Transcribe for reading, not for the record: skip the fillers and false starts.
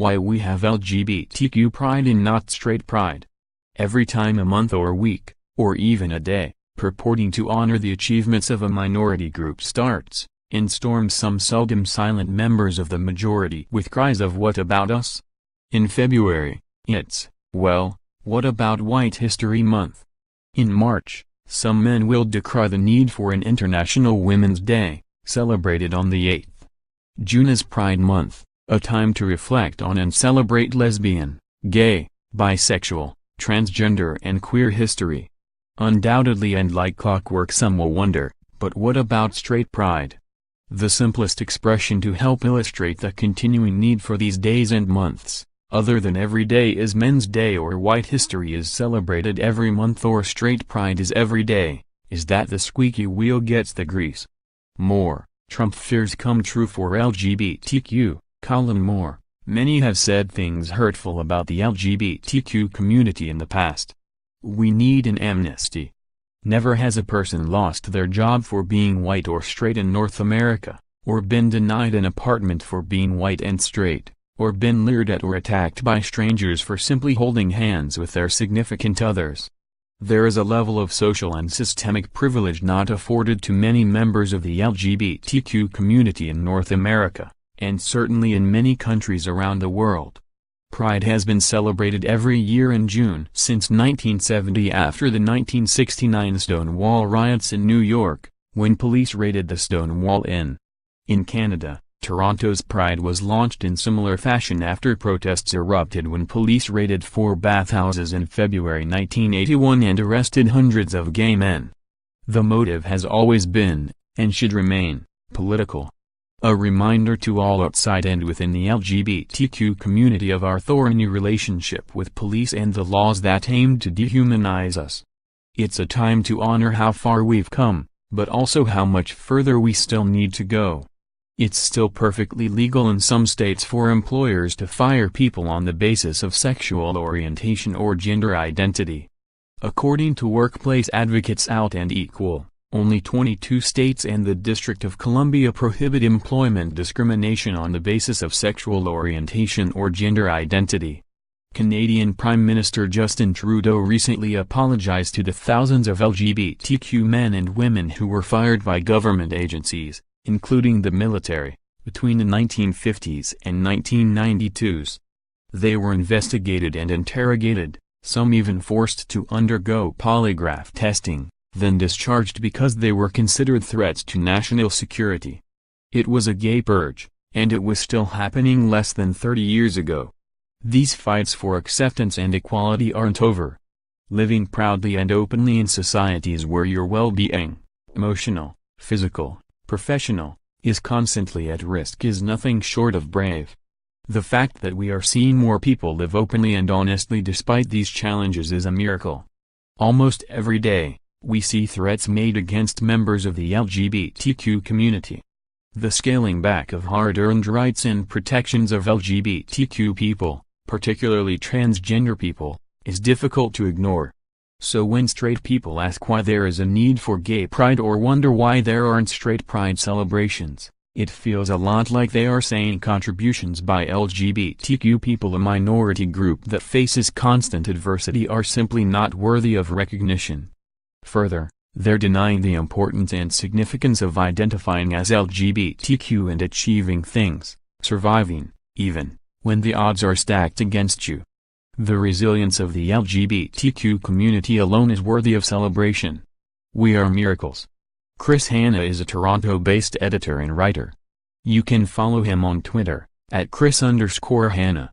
Why we have LGBTQ pride and not straight pride. Every time a month or week, or even a day, purporting to honor the achievements of a minority group starts, and storms some seldom-silent members of the majority with cries of "What about us?" In February, it's, "Well, what about White History Month?" In March, some men will decry the need for an International Women's Day, celebrated on the 8th. June is Pride Month, a time to reflect on and celebrate lesbian, gay, bisexual, transgender and queer history. Undoubtedly, and like clockwork, some will wonder, but what about straight pride? The simplest expression to help illustrate the continuing need for these days and months, other than every day is Men's Day or White History is celebrated every month or straight pride is every day, is that the squeaky wheel gets the grease. More, Trump fears come true for LGBTQ. Colin Moore, many have said things hurtful about the LGBTQ community in the past. We need an amnesty. Never has a person lost their job for being white or straight in North America, or been denied an apartment for being white and straight, or been leered at or attacked by strangers for simply holding hands with their significant others. There is a level of social and systemic privilege not afforded to many members of the LGBTQ community in North America, and certainly in many countries around the world. Pride has been celebrated every year in June since 1970 after the 1969 Stonewall riots in New York, when police raided the Stonewall Inn. In Canada, Toronto's Pride was launched in similar fashion after protests erupted when police raided 4 bathhouses in February 1981 and arrested hundreds of gay men. The motive has always been, and should remain, political. A reminder to all outside and within the LGBTQ community of our thorny relationship with police and the laws that aim to dehumanize us. It's a time to honor how far we've come, but also how much further we still need to go. It's still perfectly legal in some states for employers to fire people on the basis of sexual orientation or gender identity. According to Workplace Advocates Out and Equal, only 22 states and the District of Columbia prohibit employment discrimination on the basis of sexual orientation or gender identity. Canadian Prime Minister Justin Trudeau recently apologized to the thousands of LGBTQ men and women who were fired by government agencies, including the military, between the 1950s and 1992s. They were investigated and interrogated, some even forced to undergo polygraph testing, then discharged because they were considered threats to national security. It was a gay purge, and it was still happening less than 30 years ago. These fights for acceptance and equality aren't over. Living proudly and openly in societies where your well-being, emotional, physical, professional, is constantly at risk is nothing short of brave. The fact that we are seeing more people live openly and honestly despite these challenges is a miracle. Almost every day, we see threats made against members of the LGBTQ community. The scaling back of hard-earned rights and protections of LGBTQ people, particularly transgender people, is difficult to ignore. So when straight people ask why there is a need for gay pride or wonder why there aren't straight pride celebrations, it feels a lot like they are saying contributions by LGBTQ people, a minority group that faces constant adversity, are simply not worthy of recognition. Further, they're denying the importance and significance of identifying as LGBTQ and achieving things, surviving, even, when the odds are stacked against you. The resilience of the LGBTQ community alone is worthy of celebration. We are miracles. Chris Hanna is a Toronto-based editor and writer. You can follow him on Twitter, @Chris_Hanna.